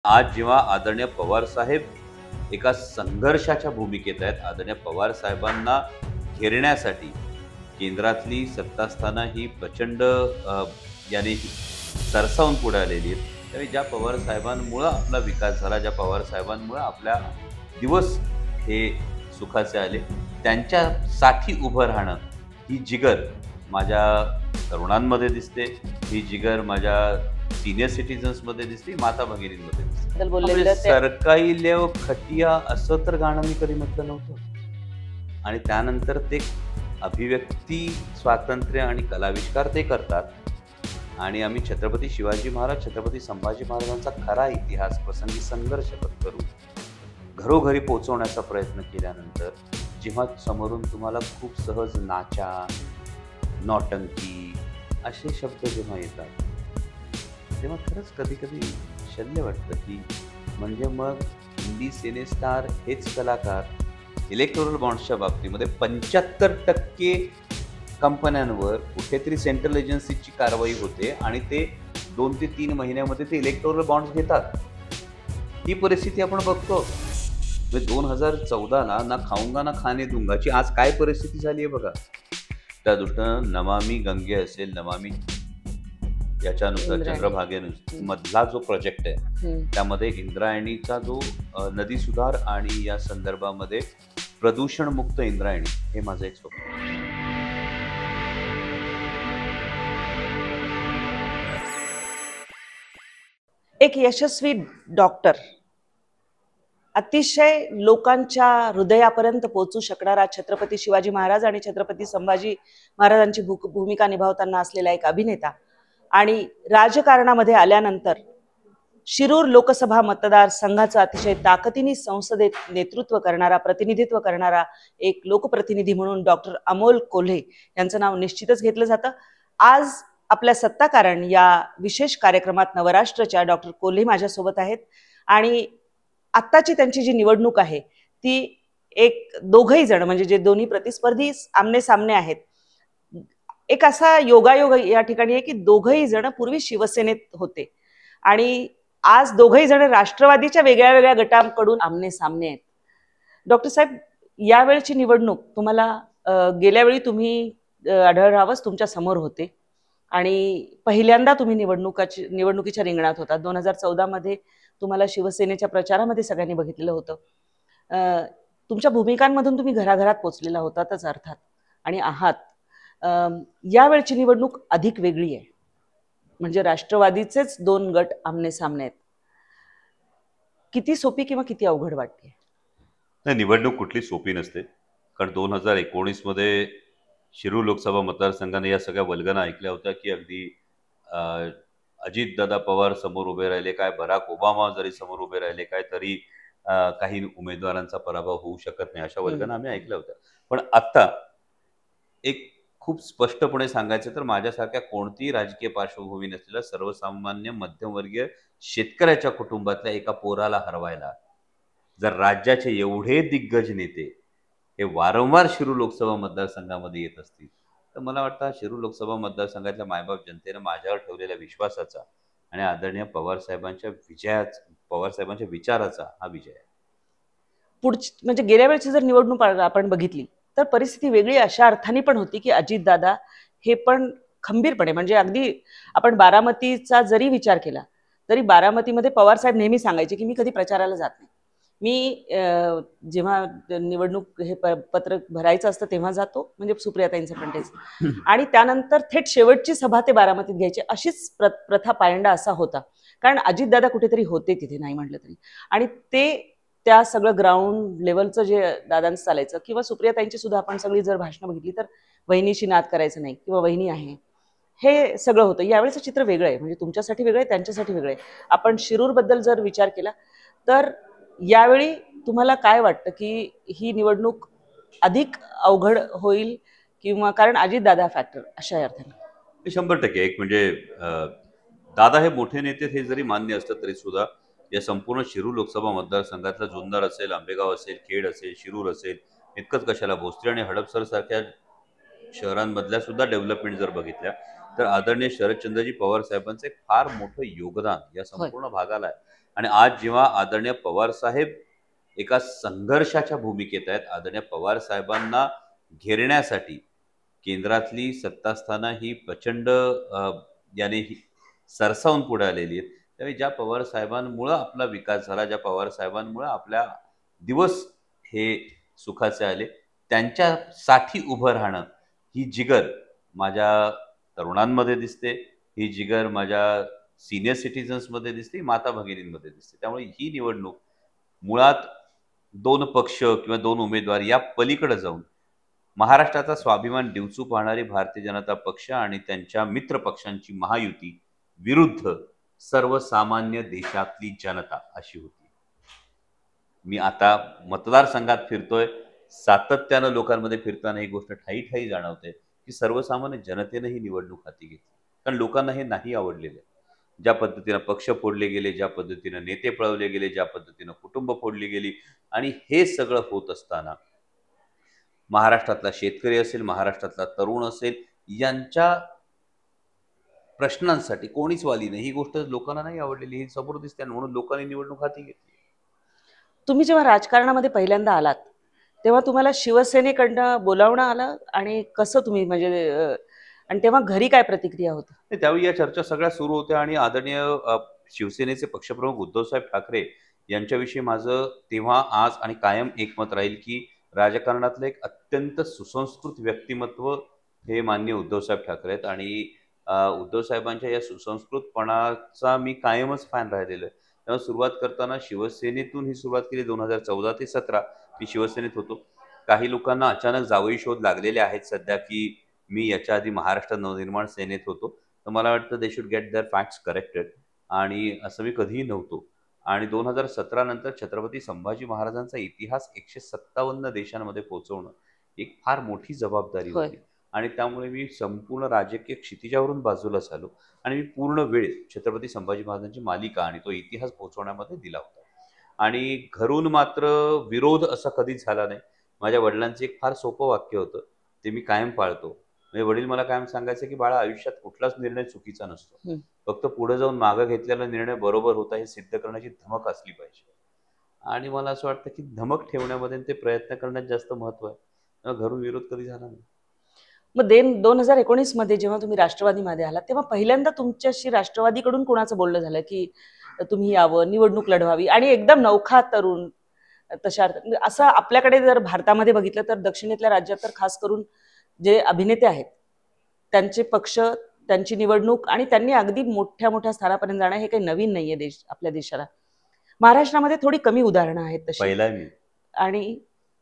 आज जेव्हा आदरणीय पवार साहेब एका संघर्षाच्या भूमिकेत आहेत, आदरणीय पवार साहेबांना घेरण्यासाठी केंद्रातली सत्तास्थानं ही प्रचंड याने सरसावून पुढे आलेली आहेत. त्यावेळी ज्या पवार साहेबांमुळं आपला विकास झाला, ज्या पवार साहेबांमुळं आपल्या दिवस हे सुखाचे आले, त्यांच्यासाठी उभं राहणं ही जिगर माझ्या तरुणांमध्ये दिसते, ही जिगर माझ्या सीनियर सिटीजन्समध्ये दिसते, माता भगिनींमध्ये दिसते. बोललेलं ते सरकाईलेव खटिया असं तर गाणं मी कधी म्हटलं नव्हतं. आणि त्यानंतर ते अभिव्यक्ती स्वातंत्र्य आणि कलाविष्कार ते करतात. आणि आम्ही छत्रपती शिवाजी महाराज, छत्रपती संभाजी महाराजांचा खरा इतिहास प्रसंगी संघर्ष करून घरोघरी पोहोचवण्याचा प्रयत्न केल्यानंतर जेव्हा समोरून तुम्हाला खूप सहज नाचा, नौटंकी असे शब्द जेव्हा येतात, तेव्हा खरंच कधी कधी शल्य वाटतं की म्हणजे मग हिंदी सिनेस्टार हेच कलाकार इलेक्टोरल बॉन्ड्सच्या बाबतीमध्ये 75% कंपन्यांवर कुठेतरी सेंट्रल एजन्सीची कारवाई होते आणि ते 2 ते 3 महिन्यामध्ये ते इलेक्टोरल बॉन्ड्स घेतात. ही परिस्थिती आपण बघतो. 2014ला ना खाऊंगा ना खाने दूंगाची आज काय परिस्थिती झाली आहे बघा. त्या दृष्टीनं नमामि गंगे असेल, नमामि याच्यानुसार चंद्रभागेनुसार मधला जो प्रोजेक्ट आहे त्यामध्ये इंद्रायणीचा जो नदी सुधार आणि या संदर्भामध्ये प्रदूषण मुक्त इंद्रायणी हे माझं एक स्वप्न. एक यशस्वी डॉक्टर, अतिशय लोकांच्या हृदयापर्यंत पोहोचू शकणारा छत्रपती शिवाजी महाराज आणि छत्रपती संभाजी महाराजांची भूमिका निभावताना असलेला एक अभिनेता आणि राजकारणामध्ये आल्यानंतर शिरूर लोकसभा मतदारसंघाचं अतिशय ताकदीने संसदेत नेतृत्व करणारा, प्रतिनिधित्व करणारा एक लोकप्रतिनिधी म्हणून डॉक्टर अमोल कोल्हे यांचं नाव निश्चितच घेतलं जातं. आज आपल्या सत्ताकारण या विशेष कार्यक्रमात नवराष्ट्रच्या डॉक्टर कोल्हे माझ्यासोबत आहेत आणि आत्ताची त्यांची जी निवडणूक आहे ती एक दोघही जण म्हणजे जे दोन्ही प्रतिस्पर्धी आमने सामने आहेत, एक असा योगायोग या ठिकाणी आहे की दोघही जण पूर्वी शिवसेनेत होते आणि आज दोघही जण राष्ट्रवादीच्या वेगळ्या वेगळ्या गटांकडून आमने सामने आहेत. डॉक्टर साहेब, यावेळची निवडणूक तुम्हाला गेल्या वेळी तुम्ही आढळरावच तुमच्या समोर होते आणि पहिल्यांदा तुम्ही निवडणुकीच्या रिंगणात होता. 2014 मध्ये तुम्हाला शिवसेनेच्या प्रचारामध्ये सगळ्यांनी बघितलेलं होतं. तुमच्या भूमिकांमधून तुम्ही घराघरात पोचलेला होतातच अर्थात आणि आहात. यावेळची निवडणूक अधिक वेगळी आहे, म्हणजे राष्ट्रवादीचेच 2 गट आमने सामने आहेत. किती सोपी किंवा किती अवघड वाटते? नाही, निवडणूक कुठली सोपी नसते. कारण 2019 मध्ये शिरूर लोकसभा मतदारसंघाने या सगळ्या वल्गना ऐकल्या होत्या की अगदी अजितदादा पवार समोर उभे राहिले काय, बराक ओबामा जरी समोर उभे राहिले काय, तरी काही उमेदवारांचा पराभव होऊ शकत नाही, अशा वल्गना आम्ही ऐकल्या होत्या. पण आता एक खूप स्पष्टपणे सांगायचं तर माझ्यासारख्या कोणतीही राजकीय पार्श्वभूमी नसलेल्या सर्वसामान्य मध्यमवर्गीय शेतकऱ्याच्या कुटुंबातल्या एका पोराला हरवायला जर राज्याचे एवढे दिग्गज नेते हे वारंवार शिरूर लोकसभा मतदारसंघामध्ये येत असतील तर मला वाटतं शिरूर लोकसभा मतदारसंघातल्या मायबाप जनतेनं माझ्यावर ठेवलेल्या विश्वासाचा आणि आदरणीय पवारसाहेबांच्या विचाराचा हा विजय आहे. पुढची म्हणजे गेल्या वेळची जर निवडणूक आपण बघितली तर परिस्थिती वेगळी अशा अर्थाने पण होती की अजितदादा हे पण खंबीरपणे, म्हणजे अगदी आपण बारामतीचा जरी विचार केला तरी बारामतीमध्ये पवारसाहेब नेहमी सांगायचे की मी कधी प्रचाराला जात नाही, मी जेव्हा निवडणूक हे पत्र भरायचं असतं तेव्हा जातो, म्हणजे सुप्रियाताईंचं पण तेच, आणि त्यानंतर थेट शेवटची सभा ते बारामतीत घ्यायचे. अशीच प्रथा पायंडा असा होता, कारण अजितदादा कुठेतरी होते तिथे नाही म्हटलं तरी, आणि ते त्या सगळं ग्राउंड लेवलचं जे दादांचं चालायचं किंवा सुप्रियाताईंची सुद्धा आपण सगळी जर भाषणं बघितली तर वहिनीशी नाद करायचं नाही किंवा वहिनी आहे, हे सगळं होतं. यावेळेचं चित्र वेगळं आहे, म्हणजे तुमच्यासाठी वेगळं आहे, त्यांच्यासाठी वेगळं आहे. आपण शिरूरबद्दल जर विचार केला तर यावेळी तुम्हाला काय वाटतं की ही निवडणूक अधिक अवघड होईल किंवा, कारण अजितदादा फॅक्टर अशा अर्थाने? 100% एक म्हणजे दादा हे मोठे नेते हे जरी मान्य असतं तरी सुद्धा या संपूर्ण शिरूर लोकसभा मतदारसंघातला जुन्नर असेल, आंबेगाव असेल, खेड असेल, शिरूर असेल, इतकंच कशाला भोसरी आणि हडपसर सारख्या शहरांमधल्या सुद्धा डेव्हलपमेंट जर बघितल्या तर आदरणीय शरदचंद्रजी पवार साहेबांचं एक फार मोठं योगदान या होय. संपूर्ण भागाला आहे. आणि आज जेव्हा आदरणीय पवार साहेब एका संघर्षाच्या भूमिकेत आहेत, आदरणीय पवार साहेबांना घेरण्यासाठी केंद्रातली सत्तास्थानं ही प्रचंड याने सरसावून पुढे आलेली आहेत. त्यावेळी ज्या पवार साहेबांमुळं आपला विकास झाला, ज्या पवार साहेबांमुळं आपल्या दिवस हे सुखाचे आले, त्यांच्यासाठी उभं राहणं ही जिगर माझ्या तरुणांमध्ये दिसते, ही जिगर माझ्या सीनियर सिटीजन्समध्ये दिसते, माता भगिनींमध्ये दिसते. त्यामुळे ही निवडणूक मुळात 2 पक्ष किंवा 2 उमेदवार या पलीकडे जाऊन महाराष्ट्राचा स्वाभिमान डिवचू पाहणारी भारतीय जनता पक्ष आणि त्यांच्या मित्र पक्षांची महायुती विरुद्ध सर्वसामान्य देशातली जनता अशी होती. मी आता मतदारसंघात फिरतोय, सातत्यानं लोकांमध्ये फिरताना ही गोष्ट ठायी ठायी जाणवते की सर्वसामान्य जनतेनं ही निवडणूक हाती घेतली. कारण लोकांना हे नाही आवडलेलं आहे. ज्या पद्धतीनं पक्ष फोडले गेले, ज्या पद्धतीनं नेते पळवले गेले, ज्या पद्धतीनं कुटुंब फोडली गेली, आणि हे सगळं होत असताना महाराष्ट्रातला शेतकरी असेल, महाराष्ट्रातला तरुण असेल, यांच्या प्रश्नांसाठी कोणीच वाली नाही. ही गोष्ट लोकांना नाही आवडलेली, ही समोर दिसते, आणि म्हणून लोकांनी निवडणूक हाती घेतली. तुम्ही जेव्हा राजकारणामध्ये पहिल्यांदा आलात तेव्हा तुम्हाला शिवसेनेकडनं बोलावणं आलं आणि कसं तुम्ही म्हणजे आणि तेव्हा घरी काय प्रतिक्रिया होती? नाही, त्यावेळी या चर्चा सगळ्या सुरू होत्या आणि आदरणीय शिवसेनेचे पक्षप्रमुख उद्धवसाहेब ठाकरे यांच्याविषयी माझं तेव्हा, आज आणि कायम एकमत राहील की राजकारणातलं एक अत्यंत सुसंस्कृत व्यक्तिमत्व हे माननीय उद्धवसाहेब ठाकरे आहेत. आणि उद्धवसाहेबांच्या या सुसंस्कृतपणाचा मी कायमच फॅन राहिलेलो आहे. तेव्हा सुरुवात करताना शिवसेनेतून ही सुरुवात केली. 2014 ते 17 मी शिवसेनेत होतो. काही लोकांना अचानक जावई शोध लागलेले आहेत सध्या की मी याच्या आधी महाराष्ट्र नवनिर्माण सेनेत होतो. तर मला वाटतं they should get their facts corrected, आणि असं मी कधीही नव्हतो. आणि 2017 नंतर छत्रपती संभाजी महाराजांचा इतिहास 157 देशांमध्ये पोहोचवणं एक फार मोठी जबाबदारी होय. होती. आणि त्यामुळे मी संपूर्ण राजकीय क्षितिजावरून बाजूला झालो आणि मी पूर्ण वेळ छत्रपती संभाजी महाराजांची मालिका आणि तो इतिहास पोहोचवण्यामध्ये दिला होता. आणि घरून मात्र विरोध असा कधीच झाला नाही. माझ्या वडिलांचं एक फार सोपं वाक्य होतं, ते मी कायम पाळतो. म्हणजे वडील मला कायम सांगायचे की बाळा, आयुष्यात कुठलाच निर्णय चुकीचा नसतो, फक्त पुढे जाऊन मागं घेतलेला निर्णय बरोबर होता हे सिद्ध करण्याची धमक असली पाहिजे. आणि मला असं वाटतं की धमक ठेवण्यामध्ये आणि ते प्रयत्न करण्यात जास्त महत्व आहे. त्यामुळे घरून विरोध कधी झाला नाही. मग 2019 मध्ये जेव्हा तुम्ही राष्ट्रवादीमध्ये आलात तेव्हा पहिल्यांदा तुमच्याशी राष्ट्रवादीकडून कोणाचं बोलणं झालं की तुम्ही यावं, निवडणूक लढवावी? आणि एकदम नवखा तरुण तशा म्हणजे असं आपल्याकडे जर भारतामध्ये बघितलं तर दक्षिणेतल्या राज्यात तर खास करून जे अभिनेते आहेत त्यांचे पक्ष, त्यांची निवडणूक आणि त्यांनी अगदी मोठ्या मोठ्या स्थानापर्यंत जाणं हे काही नवीन नाहीये आपल्या देशाला. महाराष्ट्रामध्ये थोडी कमी उदाहरणं आहेत तशी. पहिला मी आणि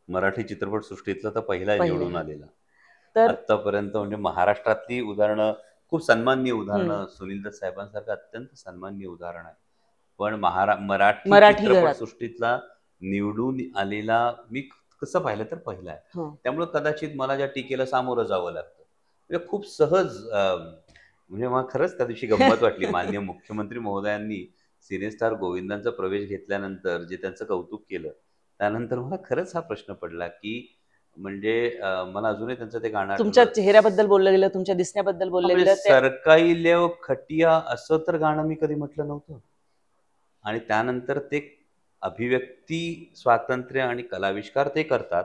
मराठी चित्रपट सृष्टीतला तर पहिला निवडून आलेला. तर आतापर्यंत म्हणजे महाराष्ट्रातली उदाहरणं खूप सन्माननीय उदाहरणं, सुनील दत्त साहेबांसारखं अत्यंत सन्माननीय उदाहरण आहे. पण मराठी चित्रपट सृष्टीतला निवडून आलेला मी कसं पाहिलं तर पहिला आहे. त्यामुळे कदाचित मला ज्या टीकेला सामोरं जावं लागतं. म्हणजे खूप सहज म्हणजे मला खरंच त्या दिवशी गंमत वाटली. माननीय मुख्यमंत्री महोदयांनी सिनेस्टार गोविंदांचा प्रवेश घेतल्यानंतर जे त्यांचं कौतुक केलं, त्यानंतर मला खरंच हा प्रश्न पडला की म्हणजे मला अजूनही त्यांचं ते गाणं तुमच्या चेहऱ्याबद्दल बोललं गेलं, तुमच्या दिसण्याबद्दल बोललं गेलं. सरकाईलेव खटिया असं तर गाणं मी कधी म्हटलं नव्हतं. आणि त्यानंतर ते अभिव्यक्ती स्वातंत्र्य आणि कलाविष्कार ते करतात.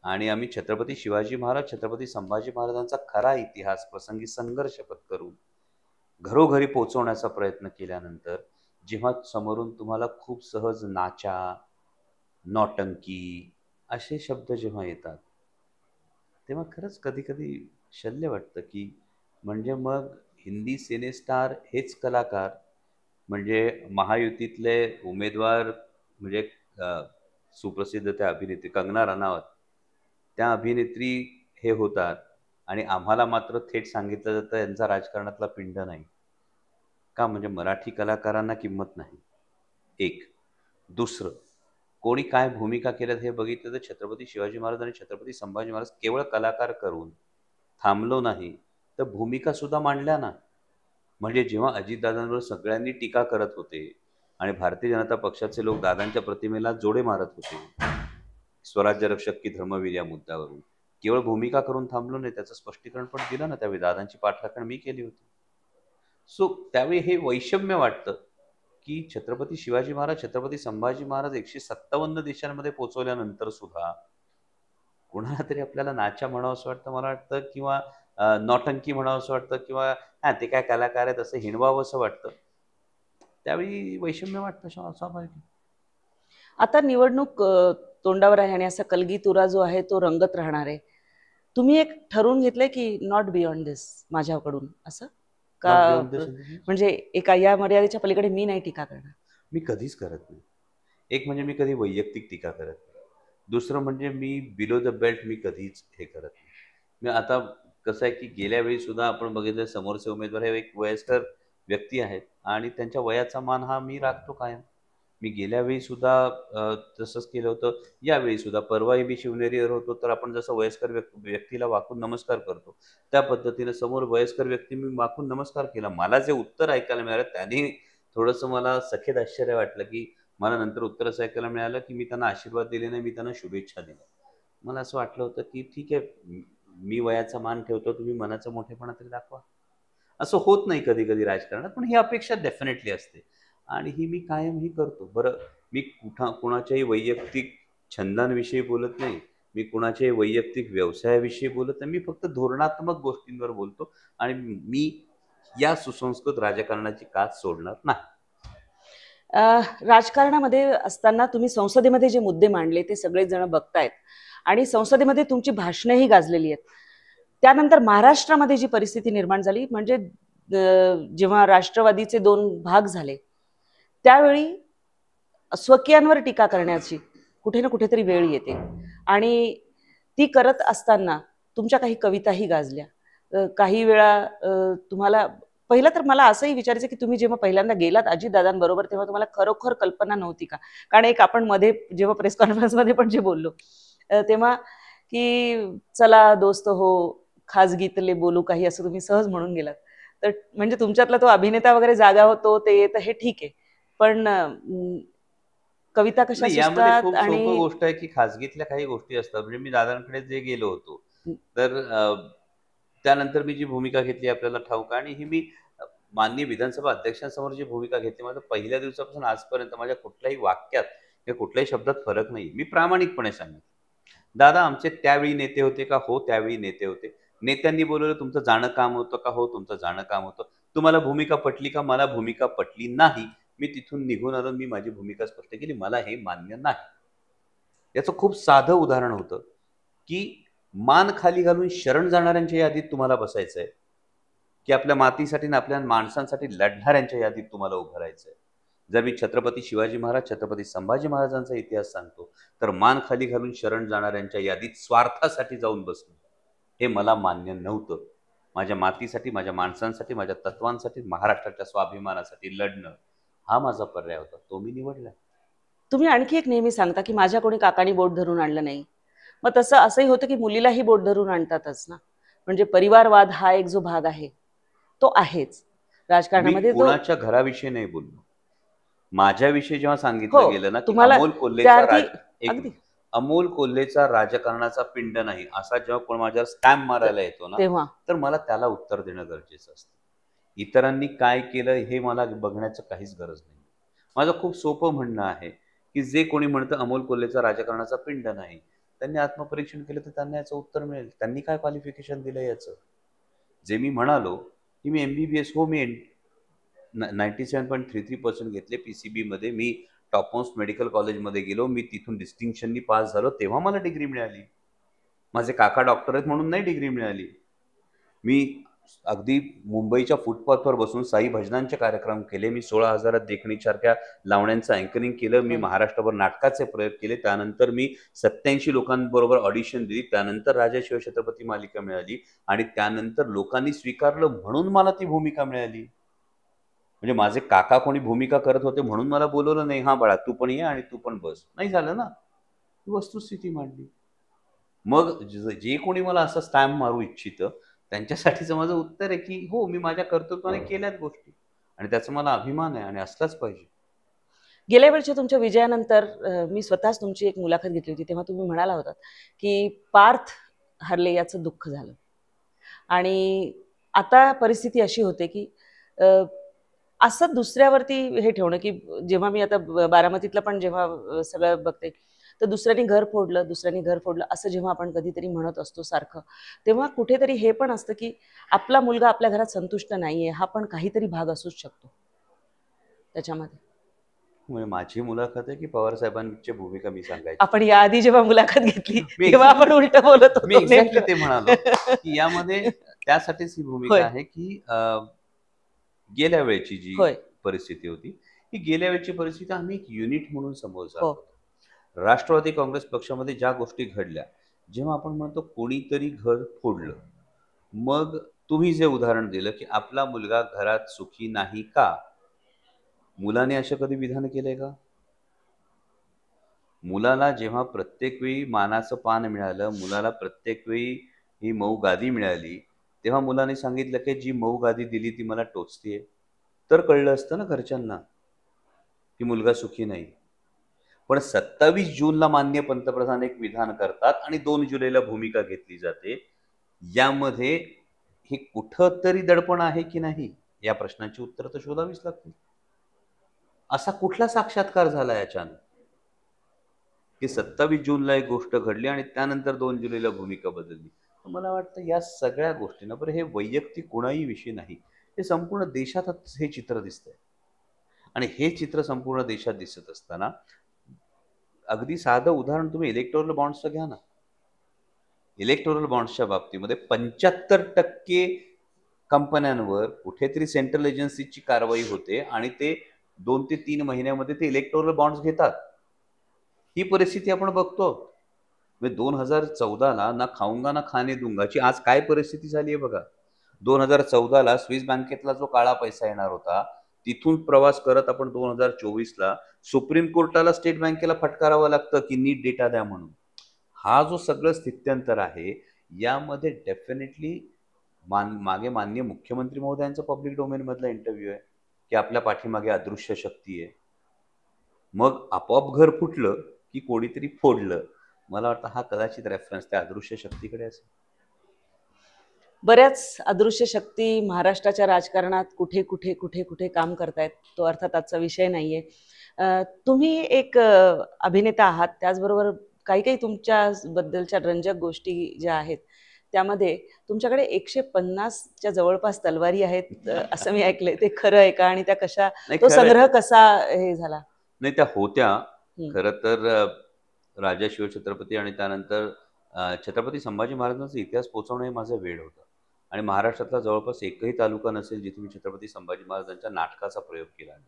आणि आम्ही छत्रपती शिवाजी महाराज, छत्रपती संभाजी महाराजांचा खरा इतिहास प्रसंगी संघर्ष पत्करून घरोघरी पोहोचवण्याचा प्रयत्न केल्यानंतर जेव्हा समोरून तुम्हाला खूप सहज नाचा, नौटंकी असे शब्द जेव्हा येतात, तेव्हा खरंच कधी कधी शल्य वाटतं की म्हणजे मग हिंदी सिनेस्टार हेच कलाकार, म्हणजे महायुतीतले उमेदवार म्हणजे सुप्रसिद्ध त्या अभिनेत्री कंगना रनावत, त्या अभिनेत्री हे होतात आणि आम्हाला मात्र थेट सांगितलं जातं यांचा राजकारणातला पिंड नाही का? म्हणजे मराठी कलाकारांना किंमत नाही. एक. दुसरं, कोणी काय भूमिका केल्यात हे बघितलं तर छत्रपती शिवाजी महाराज आणि छत्रपती संभाजी महाराज केवळ कलाकार करून थांबलो नाही, तर भूमिका सुद्धा मांडल्या ना. म्हणजे जेव्हा अजितदादांवर सगळ्यांनी टीका करत होते आणि भारतीय जनता पक्षाचे लोक दादांच्या प्रतिमेला जोडे मारत होते, स्वराज्य रक्षक की धर्मवीर या मुद्द्यावरून, केवळ भूमिका करून थांबलो नाही, त्याचं स्पष्टीकरण पण दिलं ना त्यावेळी. दादांची पाठराखण मी केली होती. सो त्यावेळी हे वैषम्य वाटतं, की छत्रपती शिवाजी महाराज, छत्रपती संभाजी महाराज 157 देशांमध्ये पोहोचवल्यानंतर सुद्धा कोणाला तरी आपल्याला नाचा म्हणावंसं वाटतं मला वाटतं, किंवा नौटंकी म्हणावंसं वाटतं, किंवा हां, ते काय कलाकार आहेत असं हिणवावंसं वाटतं. त्यावेळी वैषम्य वाटतं, स्वाभाविक आहे. आता निवडणूक तोंडावर आहे आणि असा कलगीतुरा जो आहे तो रंगत राहणार आहे. तुम्ही एक ठरवून घेतलंय की नॉट बियॉन्ड दिस माझ्याकडून, असं का? Not beyond this in the sense? म्हणजे एका या मर्यादेच्या पलीकडे मी नाही टीका करणार. मी कधीच करत नाही. एक म्हणजे मी कधी वैयक्तिक टीका करत नाही. दुसरं म्हणजे मी बिलो द बेल्ट मी कधीच हे करत नाही. मी आता कसं आहे की गेल्या वेळी सुद्धा आपण बघितलं, समोरचे उमेदवार हे एक वयस्कर व्यक्ती आहेत आणि त्यांच्या वयाचा मान हा मी राखतो कायम. मी गेल्या वेळी सुद्धा तसंच केलं होतं. यावेळी सुद्धा परवाही मी शिवनेरीवर होतो, तर आपण जसं वयस्कर व्यक्तीला वाकून नमस्कार करतो, त्या पद्धतीने समोर वयस्कर व्यक्ती मी वाकून नमस्कार केला. मला जे उत्तर ऐकायला मिळालं त्याने थोडंसं मला सखेद आश्चर्य वाटलं, की मला नंतर उत्तर असं ऐकायला मिळालं, की मी त्यांना आशीर्वाद दिले नाही, मी त्यांना शुभेच्छा दिल्या. मला असं वाटलं होतं, की ठीक आहे, मी वयाचा मान ठेवतो, तुम्ही मनाचा मोठेपणा तरी दाखवा. असं होत नाही कधी-कधी राजकारणात, पण ही अपेक्षा डेफिनेटली असते आणि ही मी कायमही करतो. बरं, मी कुणाच्याही वैयक्तिक छंदांविषयी बोलत नाही, मी कुणाच्याही वैयक्तिक व्यवसायाविषयी बोलत नाही. मी फक्त धोरणात्मक गोष्टींवर बोलतो आणि मी या सुसंस्कृत राजकारणाची कास सोडणार नाही. राजकारणामध्ये असताना तुम्ही संसदेमध्ये जे मुद्दे मांडले ते सगळेच जण बघतायत आणि संसदेमध्ये तुमची भाषणंही गाजलेली आहेत. त्यानंतर महाराष्ट्रामध्ये जी परिस्थिती निर्माण झाली, म्हणजे जेव्हा राष्ट्रवादीचे 2 भाग झाले त्यावेळी स्वकीयांवर टीका करण्याची कुठे ना कुठेतरी वेळ येते आणि ती करत असताना तुमच्या काही कविताही गाजल्या. काही वेळा तुम्हाला, पहिलं तर मला असंही विचारायचं की तुम्ही जेव्हा पहिल्यांदा गेलात अजितदादांबरोबर तेव्हा तुम्हाला खरोखर कल्पना नव्हती का? कारण एक आपण मध्ये जेव्हा प्रेस कॉन्फरन्समध्ये पण जे बोललो तेव्हा की चला दोस्त हो खाजगीतले बोलू काही, असं तुम्ही सहज म्हणून गेलात. तर म्हणजे तुमच्यातला तो अभिनेता वगैरे जागा होतो ते तर हे ठीक आहे, पण कविता कशा नाही, यामध्ये सुचतात खूप सोपं आणि गोष्ट आहे, की खाजगीतल्या काही गोष्टी असतात. म्हणजे मी दादांकडे जे गेलो होतो, तर त्यानंतर मी जी भूमिका घेतली आपल्याला ठाऊक आहे आणि ही मी माननीय विधानसभा अध्यक्षांसमोर जी भूमिका घेतली, माझं पहिल्या दिवसापासून आजपर्यंत माझ्या कुठल्याही वाक्यात किंवा कुठल्याही शब्दात फरक नाही. मी प्रामाणिकपणे सांगितलं, दादा आमचे त्यावेळी नेते होते का? हो, त्यावेळी नेते होते. नेत्यांनी बोलवलं, तुमचं जाणं काम होतं का? हो, तुमचं जाणं काम होतं. तुम्हाला भूमिका पटली का? मला भूमिका पटली नाही. मी तिथून निघून आलो. मी माझी भूमिका स्पष्ट केली. मला हे मान्य नाही. याचं खूप साधं उदाहरण होतं, की मान खाली घालून शरण जाणाऱ्यांच्या यादीत तुम्हाला बसायचं आहे, की आपल्या मातीसाठी आणि आपल्या माणसांसाठी लढणाऱ्यांच्या यादीत तुम्हाला उभं राहायचं आहे. जर मी छत्रपती शिवाजी महाराज, छत्रपती संभाजी महाराजांचा इतिहास सांगतो, तर मान खाली घालून शरण जाणाऱ्यांच्या यादीत स्वार्थासाठी जाऊन बसणं हे मला मान्य नव्हतं. माझ्या मातीसाठी, माझ्या माणसांसाठी, माझ्या तत्वांसाठी, महाराष्ट्राच्या स्वाभिमानासाठी लढणं हा माझा पर्याय होता. तो मी निवडला. तुम्ही आणखी एक नेहमी सांगता की माझ्या कोणी काकानी बोट धरून आणलं नाही. मग तसं असंही होतं की मुलीलाही बोट धरून आणतातच ना. म्हणजे परिवारवाद हा एक जो भाग आहे तो आहेच मी राजकारणामध्ये. तो कुणाच्या घराविषयी नाही बोललो. माझ्याविषयी जेव्हा हो, सांगितलं गेलं ना, की तुम्हाला अमोल त्या कोल्हेचा अर्थी अगदी अमोल कोल्हेचा राजकारणाचा पिंड नाही, असा जेव्हा कोण माझ्यावर स्टॅम्प मारायला येतो ना, तेव्हा तर मला त्याला उत्तर देणं गरजेचं असतं. इतरांनी काय केलं हे मला बघण्याचं काहीच गरज नाही. माझं खूप सोपं म्हणणं आहे, की जे कोणी म्हणतं अमोल कोल्हेचा राजकारणाचा पिंड नाही, त्यांनी आत्मपरीक्षण केलं तर त्यांना याचं उत्तर मिळेल. त्यांनी काय क्वालिफिकेशन दिलं याचं? जे मी म्हणालो, की मी MBBS, हो, मी 97.33% घेतले PCBमध्ये. मी टॉप मोस्ट मेडिकल कॉलेजमध्ये गेलो. मी तिथून डिस्टिंक्शननी पास झालो. तेव्हा मला डिग्री मिळाली. माझे काका डॉक्टर आहेत म्हणून नाही डिग्री मिळाली. मी अगदी मुंबईच्या फुटपाथवर बसून साई भजनांचे कार्यक्रम केले. मी 16,000 देखणीसारख्या लावण्यांचं अँकरिंग केलं. मी महाराष्ट्रभर नाटकाचे प्रयोग केले. त्यानंतर मी 87 लोकांबरोबर ऑडिशन दिली. त्यानंतर राजा शिवछत्रपती मालिका मिळाली आणि त्यानंतर लोकांनी स्वीकारलं म्हणून मला ती भूमिका मिळाली. म्हणजे माझे काका कोणी भूमिका करत होते म्हणून मला बोलवलं नाही, हां बाळा तू पण ये आणि तू पण बस. नाही झालं ना. ही वस्तुस्थिती मांडली. मग जे कोणी मला असं स्टॅम्प मारू इच्छितं त्यांच्यासाठीचं माझं उत्तर आहे, की हो, मी माझ्या कर्तृत्वाने केल्यात गोष्टी आणि त्याचा मला अभिमान आहे आणि असलाच पाहिजे. गेल्या वेळच्या तुमच्या विजयानंतर मी स्वतःच तुमची एक मुलाखत घेतली होती. तेव्हा तुम्ही म्हणाला होतात की पार्थ हरले याचं दुःख झालं. आणि आता परिस्थिती अशी होते की असं दुसऱ्यावरती हे ठेवणं, की जेव्हा मी आता बारामतीतलं पण जेव्हा सगळं बघते, तर दुसऱ्यानी घर फोडलं असं जेव्हा आपण कधीतरी म्हणत असतो सारखं, तेव्हा कुठेतरी हे पण असतं की आपला मुलगा आपल्या घरात संतुष्ट नाहीये, हा पण काहीतरी भाग असूच शकतो त्याच्यामध्ये. म्हणजे माझी मुलाखत आहे की पवार साहेबांची भूमिका मी सांगायची? आपण याआधी जेव्हा मुलाखत घेतली मी तेव्हा आपण उलट बोलत मी होतो एक्झॅक्टली नेमकं. ते म्हणालो की यामध्ये त्यासाठीच ही भूमिका होय आहे की गेल्या वेळची जी होय परिस्थिती होती, ही गेल्या वेळची परिस्थिती आम्ही एक युनिट म्हणून समोर जात हो होतो. राष्ट्रवादी काँग्रेस पक्षामध्ये ज्या गोष्टी घडल्या, जेव्हा आपण म्हणतो कोणीतरी घर फोडलं, मग तुम्ही जे उदाहरण दिलं की आपला मुलगा घरात सुखी नाही का? मुलाने असं कधी विधान केलंय का? मुलाला जेव्हा प्रत्येक वेळी मानाचं पान मिळालं, मुलाला प्रत्येक वेळी ही मऊ गादी मिळाली, तेव्हा मुलाने सांगितलं की जी मऊ गादी दिली ती मला टोचतीये. तर कळलं असतं ना घरच्यांना, की मुलगा सुखी नाही. पण 27 जूनला माननीय पंतप्रधान एक विधान करतात आणि 2 जुलैला भूमिका घेतली जाते. यामध्ये हे कुठंतरी दडपण आहे की नाही? या प्रश्नाची उत्तरं तर शोधावीच लागतील. असा कुठला साक्षात्कार झाला याच्यानं? की 27 जूनला एक गोष्ट घडली आणि त्यानंतर 2 जुलैला भूमिका बदलली. तर मला वाटतं या सगळ्या गोष्टींना बरं हे वैयक्तिक कोणाही विषय नाही. हे संपूर्ण देशातच हे चित्र दिसतंय. आणि हे चित्र संपूर्ण देशात दिसत असताना अगदी साधं उदाहरण तुम्ही इलेक्टोरल बॉन्ड्सचं घ्या ना. इलेक्टोरल बॉन्ड्सच्या बाबतीमध्ये 75% कंपन्यांवर कुठेतरी सेंट्रल एजन्सीची कारवाई होते आणि ते 2 ते 3 महिन्यामध्ये ते इलेक्टोरल बॉन्ड्स घेतात. ही परिस्थिती आपण बघतो. म्हणजे 2014ला ना खाऊंगा ना खाने दूंगाची आज काय परिस्थिती झाली आहे बघा. 2014ला स्विस बँकेतला जो काळा पैसा येणार होता, तिथून प्रवास करत आपण 2024ला सुप्रीम कोर्टाला स्टेट बँकेला फटकारावं लागतं, की नीट डेटा द्या म्हणून. हा जो सगळं स्थित्यंतर आहे, यामध्ये डेफिनेटली मागे माननीय मुख्यमंत्री महोदयांचा पब्लिक डोमेनमधला इंटरव्ह्यू आहे, की आपल्या पाठीमागे अदृश्य शक्ती आहे. मग आपोआप घर फुटलं, की कोणीतरी फोडलं. मला वाटतं हा कदाचित रेफरन्स त्या अदृश्य शक्तीकडे असेल. बऱ्याच अदृश्य शक्ती महाराष्ट्राच्या राजकारणात कुठे कुठे कुठे कुठे काम करतायत. तो अर्थात आजचा विषय नाहीये. तुम्ही एक अभिनेता आहात, त्याचबरोबर काही काही तुमच्या बद्दलच्या रंजक गोष्टी ज्या आहेत त्यामध्ये तुमच्याकडे 150च्या जवळपास तलवारी आहेत असं मी ऐकलंय. ते खरं आहे का? आणि त्या कशा, नाही तो खरं आहे. संग्रह कसा हे झाला? नाही त्या होत्या. हं. खरं तर राजा शिवछत्रपती आणि त्यानंतर छत्रपती संभाजी महाराजांचा इतिहास पोहोचवणं हे माझं वेड होतं. आणि महाराष्ट्रातला जवळपास एकही तालुका नसेल जिथे मी छत्रपती संभाजी महाराजांच्या नाटकाचा प्रयोग केला नाही.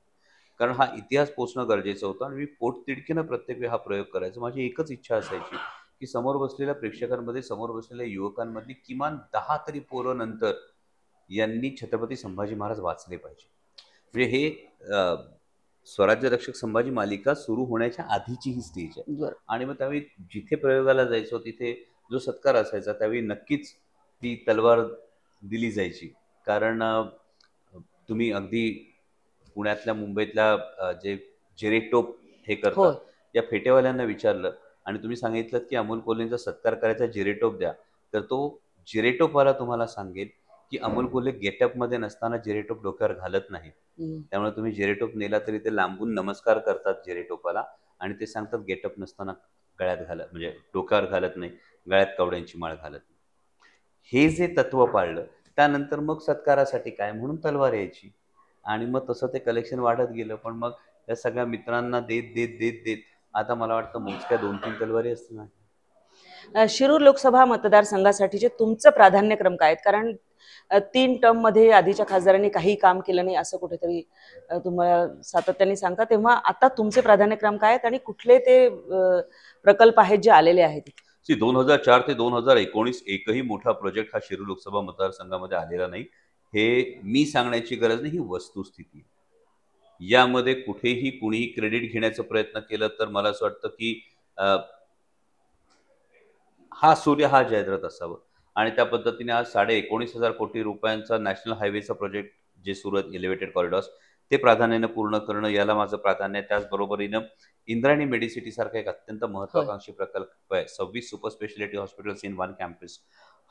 कारण हा इतिहास पोचणं गरजेचं होतं आणि मी पोटतिडकीनं प्रत्येक वेळी हा प्रयोग करायचा. माझी एकच इच्छा असायची, की समोर बसलेल्या प्रेक्षकांमध्ये, समोर बसलेल्या युवकांमधली किमान 10 तरी पोरं नंतर यांनी छत्रपती संभाजी महाराज वाचले पाहिजे. म्हणजे हे स्वराज्य रक्षक संभाजी मालिका सुरू होण्याच्या आधीची ही स्टेज आहे. बरं. आणि मग त्यावेळी जिथे प्रयोगाला जायचो तिथे जो सत्कार असायचा त्यावेळी नक्कीच ती तलवार दिली जायची. कारण तुम्ही अगदी पुण्यातल्या मुंबईतल्या जे जिरेटोप हे करतात, होय. या फेटेवाल्यांना विचारलं आणि तुम्ही सांगितलं की अमोल कोल्हेंचा सत्कार करायचा, जिरेटोप द्या, तर तो जिरेटोपवाला तुम्हाला सांगेल की अमोल कोल्हे गेटअपमध्ये नसताना जिरेटोप डोक्यावर घालत नाही. हं. त्यामुळे तुम्ही जिरेटोप नेला तरी ते लांबून नमस्कार करतात जिरेटोपाला आणि ते सांगतात गेटअप नसताना गळ्यात घालत, म्हणजे डोक्यावर घालत नाही, गळ्यात कवड्यांची माळ घालत नाही. हे जे तत्व पाळलं त्यानंतर मग सत्कारासाठी काय म्हणून तलवार यायची आणि मग तसं ते कलेक्शन वाढत गेलं. पण मग या सगळ्या मित्रांना देत देत देत देत आता मला वाटतं मोजक्या 2-3 तलवारी असतील ना. शिरूर लोकसभा मतदारसंघासाठीचे तुमचं प्राधान्यक्रम काय आहेत? कारण 3 टर्ममध्ये आधीच्या खासदारांनी काही काम केलं नाही असं कुठेतरी तुम्हाला सातत्याने सांगता. तेव्हा आता तुमचे प्राधान्यक्रम काय आहेत आणि कुठले ते प्रकल्प आहेत जे आलेले आहेत? 2004 ते 2019 एकही मोठा प्रोजेक्ट हा शिरूर लोकसभा मतदारसंघामध्ये आलेला नाही. हे मी सांगण्याची गरज नाही, ही वस्तुस्थिती. यामध्ये कुठेही कुणीही क्रेडिट घेण्याचा प्रयत्न केला तर मला असं वाटतं की हा सूर्य हा जयद्रथ असावं. आणि त्या पद्धतीने आज 19,500 कोटी रुपयांचा नॅशनल हायवेचा प्रोजेक्ट जे सुरत एलिव्हेटेड कॉरिडॉर्स ते प्राधान्याने पूर्ण करणं याला माझं प्राधान्य आहे. त्याचबरोबरीनं इंद्रायणी मेडिसिटी सारखा एक अत्यंत महत्वाकांक्षी प्रकल्प आहे, 26 super speciality hospitals in one campus,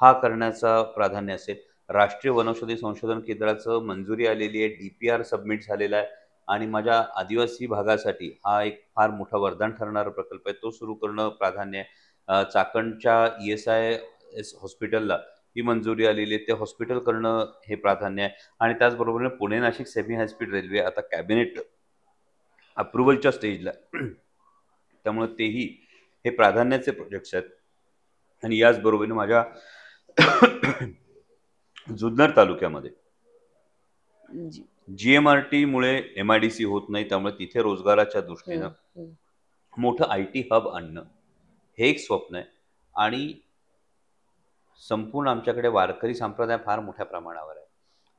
हा करण्याचा प्राधान्य असेल. राष्ट्रीय वनौषधी संशोधन केंद्राचं मंजुरी आलेली आहे, DPR सबमिट झालेला आहे आणि माझ्या आदिवासी भागासाठी हा एक फार मोठा वरदान ठरणारा प्रकल्प आहे, तो सुरू करणं प्राधान्य आहे. चाकणच्या ESIS हॉस्पिटलला ही मंजुरी आलेली आहे, ते हॉस्पिटल करणं हे प्राधान्य आहे. आणि त्याचबरोबर Pune Nashik semi high speed railway आता कॅबिनेट अप्रुव्हलच्या स्टेजला, त्यामुळे तेही हे प्राधान्याचे प्रोजेक्ट्स आहेत. आणि याचबरोबरीने माझ्या जुन्नर तालुक्यामध्ये GMRT मुळे MIDC होत नाही, त्यामुळे तिथे रोजगाराच्या दृष्टीनं मोठं IT हब आणणं हे एक स्वप्न आहे. आणि संपूर्ण आमच्याकडे वारकरी संप्रदाय फार मोठ्या प्रमाणावर आहे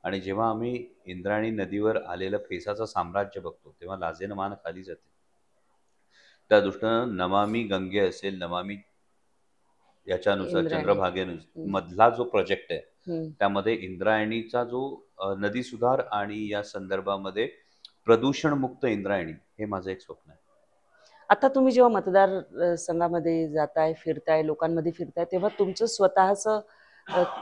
आणि जेव्हा आम्ही इंद्रायणी नदीवर आलेलं फेसाचं साम्राज्य बघतो तेव्हा लाजेनं मान खाली जाते. त्या दृष्टीनं नमामि गंगे असेल, नमामि याच्यानुसार चंद्रभागेनुसार मधला जो प्रोजेक्ट आहे त्यामध्ये इंद्रायणीचा जो नदी सुधार आणि या संदर्भामध्ये प्रदूषण मुक्त इंद्रायणी हे माझं एक स्वप्न आहे. आता तुम्ही जेव्हा मतदार संघामध्ये जाताय, फिरताय, लोकांमध्ये फिरताय, तेव्हा तुमचं स्वतःचं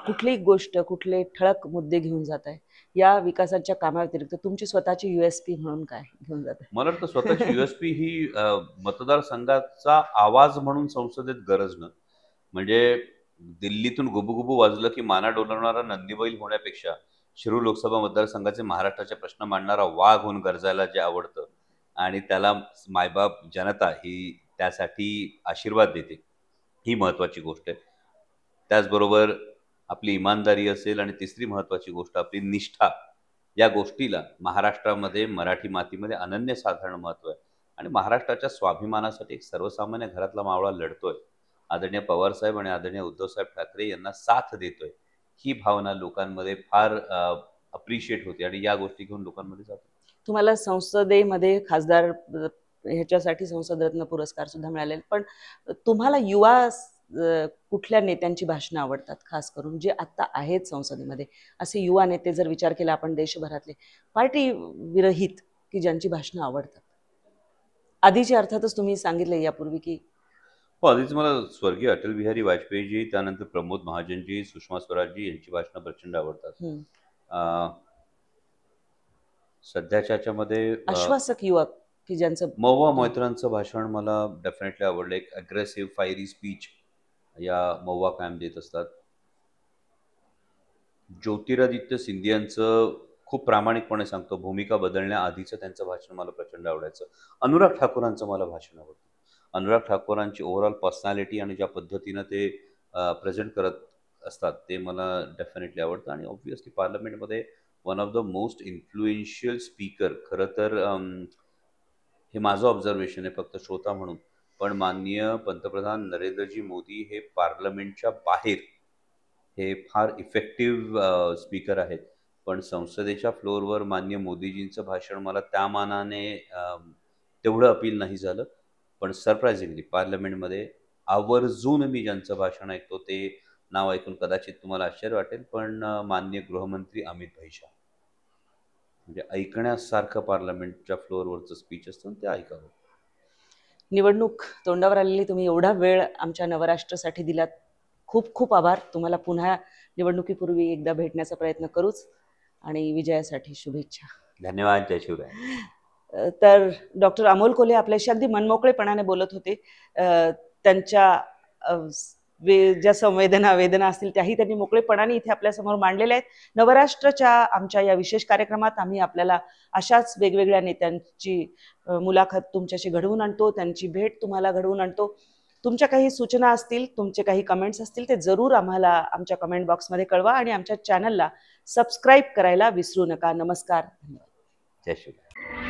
कुठली गोष्ट, कुठले ठळक मुद्दे घेऊन जाताय? या विकासाच्या कामाव्यतिरिक्त तुमची स्वतःची USP म्हणून काय घेऊन जाताय? मला वाटतं स्वतःची USP ही मतदारसंघाचा आवाज म्हणून संसदेत गरजणं. म्हणजे दिल्लीतून गुबुगुबू वाजलं की माना डोलवणारा नंदीबैल होण्यापेक्षा शिरूर लोकसभा मतदारसंघाचे महाराष्ट्राचे प्रश्न मांडणारा वाघ होऊन गरजायला जे आवडतं आणि त्याला मायबाप जनता ही त्यासाठी आशीर्वाद देते, ही महत्त्वाची गोष्ट आहे. त्याचबरोबर आपली इमानदारी असेल आणि तिसरी महत्त्वाची गोष्ट आपली निष्ठा, या गोष्टीला महाराष्ट्रामध्ये मराठी मातीमध्ये अनन्यसाधारण महत्त्व आहे. आणि महाराष्ट्राच्या स्वाभिमानासाठी एक सर्वसामान्य घरातला मावळा लढतोय, आदरणीय पवारसाहेब आणि आदरणीय उद्धवसाहेब ठाकरे यांना साथ देतोय, ही भावना लोकांमध्ये फार अप्रिशिएट होते आणि या गोष्टी घेऊन लोकांमध्ये जातो. तुम्हाला संसदेमध्ये खासदार ह्याच्यासाठी संसदरत्न पुरस्कार सुद्धा मिळाले, पण तुम्हाला युवा कुठल्या नेत्यांची भाषणं आवडतात, खास करून जे आता आहेत संसदेमध्ये असे युवा नेते जर विचार केला आपण देशभरातले पार्टी विरहित की ज्यांची भाषणं आवडतात? आधीची अर्थातच तुम्ही सांगितले यापूर्वी की आधीच मला स्वर्गीय अटल बिहारी वाजपेयीजी, त्यानंतर प्रमोद महाजनजी, सुषमा स्वराजजी यांची भाषणं प्रचंड आवडतात. सध्याच्या ह्याच्यामध्ये आश्वासक युवक की ज्यांचं महुआ मोइत्रांचं भाषण मला डेफिनेटली आवडलं. एक अग्रेसिव्ह फायरी स्पीच या महुआ कायम देत असतात. ज्योतिरादित्य सिंधियांचं खूप प्रामाणिकपणे सांगतो, भूमिका बदलण्याआधीचं त्यांचं भाषण मला प्रचंड आवडायचं. अनुराग ठाकूरांचं मला भाषण आवडतं. अनुराग ठाकूरांची ओव्हरऑल पर्सनॅलिटी आणि ज्या पद्धतीनं ते प्रेझेंट करत असतात ते मला डेफिनेटली आवडतं. आणि ऑब्व्हियसली पार्लमेंटमध्ये one of the most influential speaker, खरं तर हे माझं ऑब्झर्वेशन आहे फक्त श्रोता म्हणून, पण माननीय पंतप्रधान नरेंद्रजी मोदी हे पार्लमेंटच्या बाहेर हे फार इफेक्टिव्ह स्पीकर आहेत. पण संसदेच्या फ्लोअरवर माननीय मोदीजींचं भाषण मला त्या मानाने तेवढं अपील नाही झालं. पण सरप्रायझिंगली पार्लमेंटमध्ये आवर्जून मी ज्यांचं भाषण ऐकतो ते नाव ऐकून कदाचित तुम्हाला आश्चर्य वाटेल, पण माननीय गृहमंत्री अमित भाई शाह, म्हणजे ऐकण्यासारखं पार्लमेंटच्या फ्लोअरवरचं स्पीच असतं ते ऐकावं. निवडणूक तोंडावर आलेली, तुम्ही एवढा वेळ आमच्या नवराष्ट्रासाठी दिलात, खूप खूप आभार. तुम्हाला पुन्हा निवडणुकीपूर्वी एकदा भेटण्याचा प्रयत्न करूच आणि विजयासाठी शुभेच्छा. धन्यवाद. जय शिवराय. तर डॉक्टर अमोल कोल्हे आपल्याशी अगदी मनमोकळेपणाने बोलत होते. त्यांच्या ज्या संवेदना वेदना असतील त्याही त्यांनी मोकळेपणाने इथे आपल्यासमोर मांडलेल्या आहेत. नवराष्ट्राच्या आमच्या या विशेष कार्यक्रमात आम्ही आपल्याला अशाच वेगवेगळ्या नेत्यांची मुलाखत तुमच्याशी घडवून आणतो, त्यांची भेट तुम्हाला घडवून आणतो. तुमच्या काही सूचना असतील, तुमचे काही कमेंट्स असतील ते जरूर आम्हाला आमच्या कमेंट बॉक्समध्ये कळवा आणि आमच्या चॅनलला सबस्क्राईब करायला विसरू नका. नमस्कार. धन्यवाद. जय शिवराय.